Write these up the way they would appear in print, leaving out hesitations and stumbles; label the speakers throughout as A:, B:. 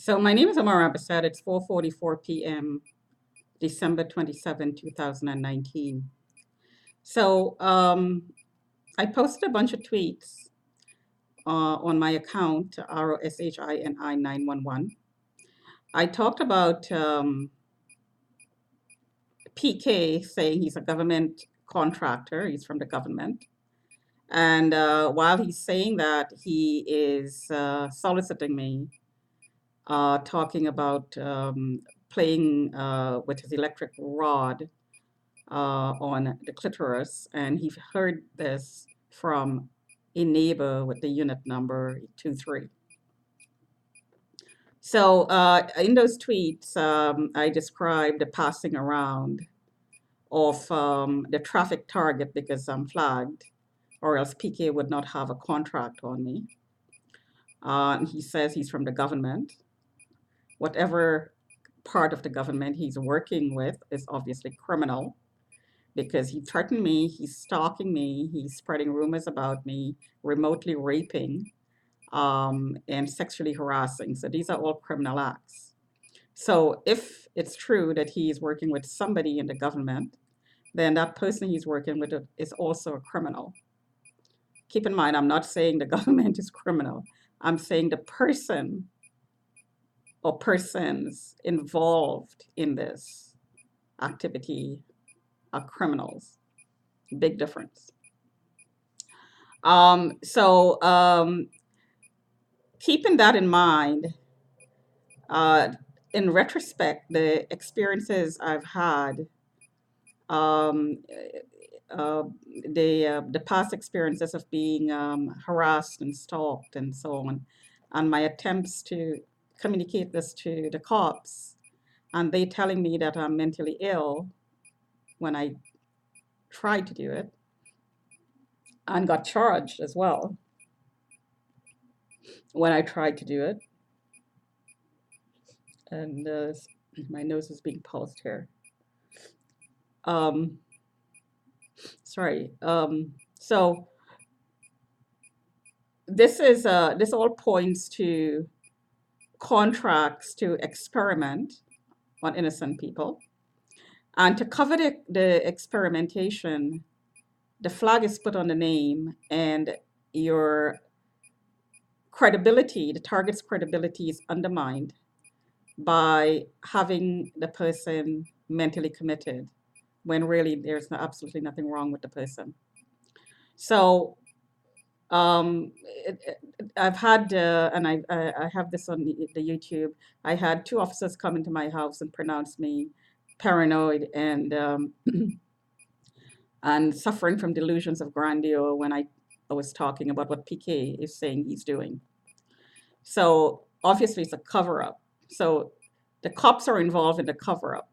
A: So my name is Amar Abasad. It's 4:44 p.m., December 27, 2019. So I posted a bunch of tweets on my account, ROSHINI911. I talked about PK saying he's a government contractor, he's from the government. And while he's saying that, he is soliciting me, talking about playing with his electric rod on the clitoris, and he heard this from a neighbor with the unit number 23. So in those tweets, I described the passing around of the traffic target because I'm flagged, or else PK would not have a contract on me. He says he's from the government. Whatever part of the government he's working with is obviously criminal because he threatened me, he's stalking me, he's spreading rumors about me, remotely raping, and sexually harassing. So these are all criminal acts. So if it's true that he's working with somebody in the government, then that person he's working with is also a criminal. Keep in mind, I'm not saying the government is criminal. I'm saying the person or persons involved in this activity are criminals. Big difference. So keeping that in mind, in retrospect, the experiences I've had, um, the past experiences of being harassed and stalked and so on, and my attempts to communicate this to the cops, and they telling me that I'm mentally ill when I tried to do it, and got charged as well when I tried to do it. And my nose is being pulsed here. Um, sorry. So this all points to contracts to experiment on innocent people, and to cover the experimentation, the flag is put on the name, and your credibility, the target's credibility, is undermined by having the person mentally committed when really there's absolutely nothing wrong with the person. So I've had, and I have this on the YouTube, I had two officers come into my house and pronounce me paranoid and suffering from delusions of grandeur when I was talking about what PK is saying he's doing. So obviously it's a cover up. So the cops are involved in the cover up.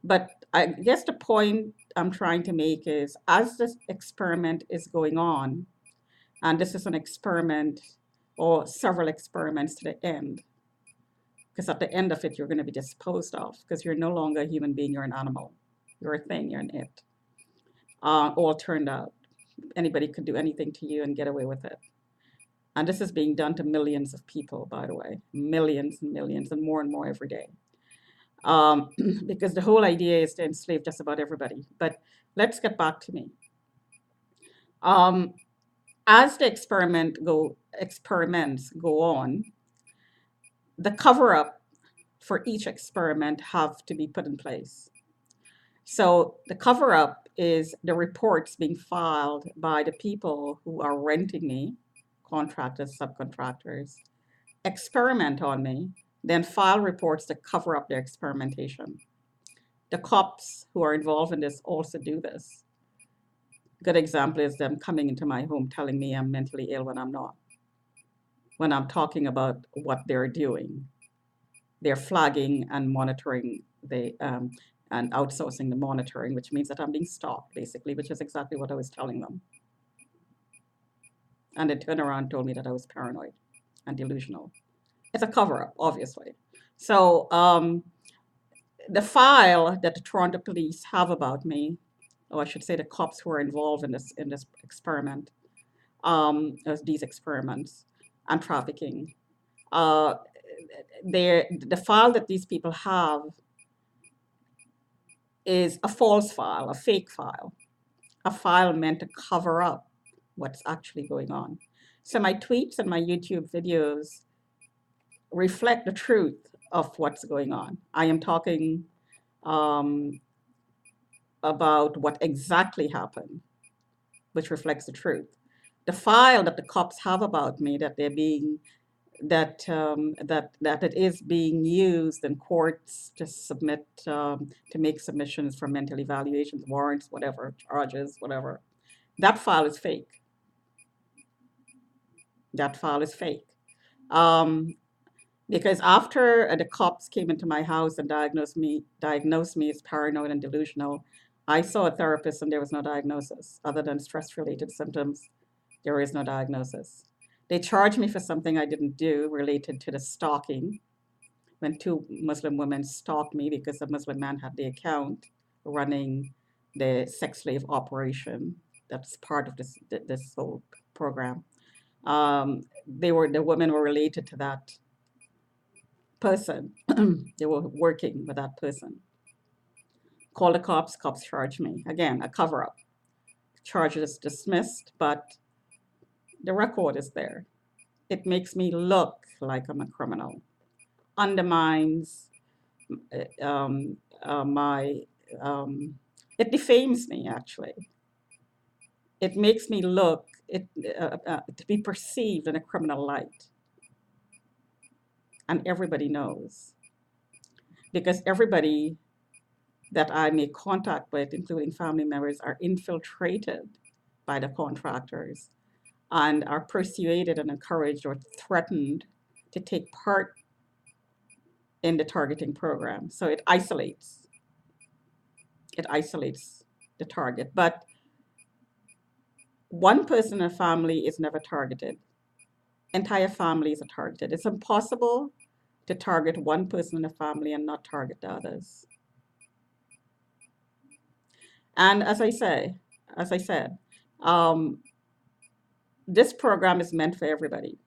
A: But I guess the point I'm trying to make is as this experiment is going on, and this is an experiment or several experiments to the end, because at the end of it, you're going to be disposed of because you're no longer a human being, you're an animal. You're a thing, you're an it. All turned out. Anybody could do anything to you and get away with it. And this is being done to millions of people, by the way, millions and millions, and more every day. Because the whole idea is to enslave just about everybody. But let's get back to me. As the experiments go on, the cover up for each experiment have to be put in place. So the cover up is the reports being filed by the people who are renting me, contractors, subcontractors, experiment on me, then file reports to cover up their experimentation. The cops who are involved in this also do this. Good example is them coming into my home telling me I'm mentally ill when I'm not. When I'm talking about what they're doing, they're flagging and monitoring and outsourcing the monitoring, which means that I'm being stalked, basically, which is exactly what I was telling them. And they turned around and told me that I was paranoid and delusional. It's a cover-up, obviously. So the file that the Toronto police have about me, or I should say the cops who are involved in this experiment, these experiments and trafficking, the file that these people have is a false file, a fake file, a file meant to cover up what's actually going on. So my tweets and my YouTube videos reflect the truth of what's going on. I am talking um, about what exactly happened, which reflects the truth. The file that the cops have about me, that they're being that it is being used in courts to submit to make submissions for mental evaluations, warrants, whatever, charges, whatever. That file is fake. That file is fake. Um, because after the cops came into my house and diagnosed me as paranoid and delusional, I saw a therapist and there was no diagnosis other than stress-related symptoms. There is no diagnosis. They charged me for something I didn't do related to the stalking, when two Muslim women stalked me because a Muslim man had the account running the sex slave operation. That's part of this whole program. The women were related to that person. They were working with that person. Called the cops. Cops charged me again. A cover up. Charges dismissed, but the record is there. It makes me look like I'm a criminal. Undermines my, it defames me actually. It makes me look, to be perceived in a criminal light. And everybody knows. Because everybody that I make contact with, including family members, are infiltrated by the contractors and are persuaded and encouraged or threatened to take part in the targeting program. So it isolates the target. But one person in a family is never targeted. Entire families are targeted. It's impossible to target one person in a family and not target the others. And as I said, this program is meant for everybody.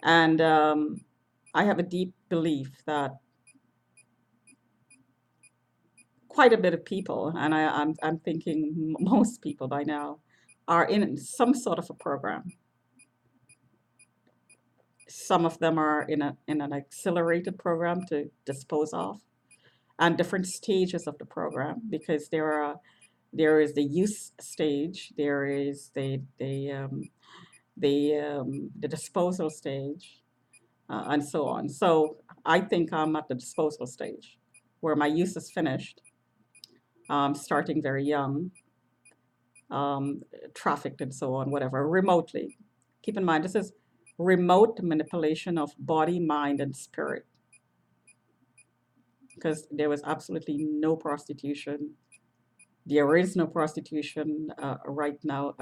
A: And I have a deep belief that quite a bit of people, and I'm thinking most people by now, are in some sort of a program. Some of them are in an accelerated program to dispose of, and different stages of the program, because there is the use stage, there is the disposal stage, and so on. So I think I'm at the disposal stage, where my use is finished, starting very young, trafficked and so on, whatever, remotely. Keep in mind, this is remote manipulation of body, mind, and spirit, because there was absolutely no prostitution. There is no prostitution right now.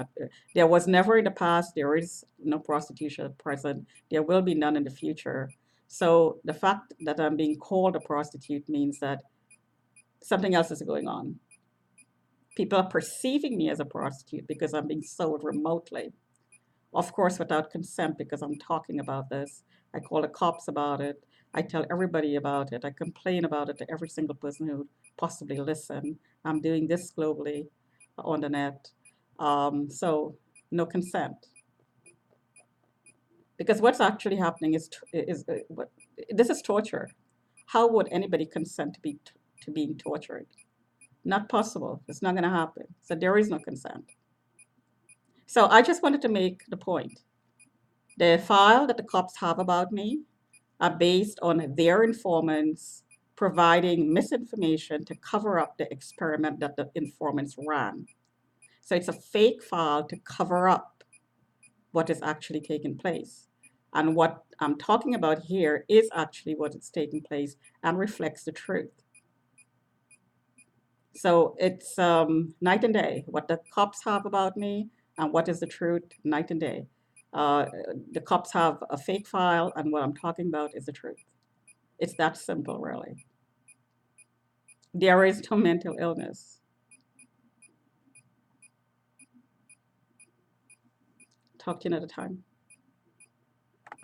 A: There was never in the past. There is no prostitution at present. There will be none in the future. So the fact that I'm being called a prostitute means that something else is going on. People are perceiving me as a prostitute because I'm being sold remotely. Of course, without consent, because I'm talking about this. I call the cops about it. I tell everybody about it. I complain about it to every single person who possibly listen. I'm doing this globally on the net. So no consent. Because what's actually happening is this is torture. How would anybody consent to being tortured? Not possible. It's not going to happen. So there is no consent. So I just wanted to make the point. The file that the cops have about me are based on their informants providing misinformation to cover up the experiment that the informants ran. So it's a fake file to cover up what is actually taking place. And what I'm talking about here is actually what is taking place and reflects the truth. So it's night and day. What the cops have about me and what is the truth, night and day. The cops have a fake file, and what I'm talking about is the truth. It's that simple, really. There is no mental illness. Talk to you another time.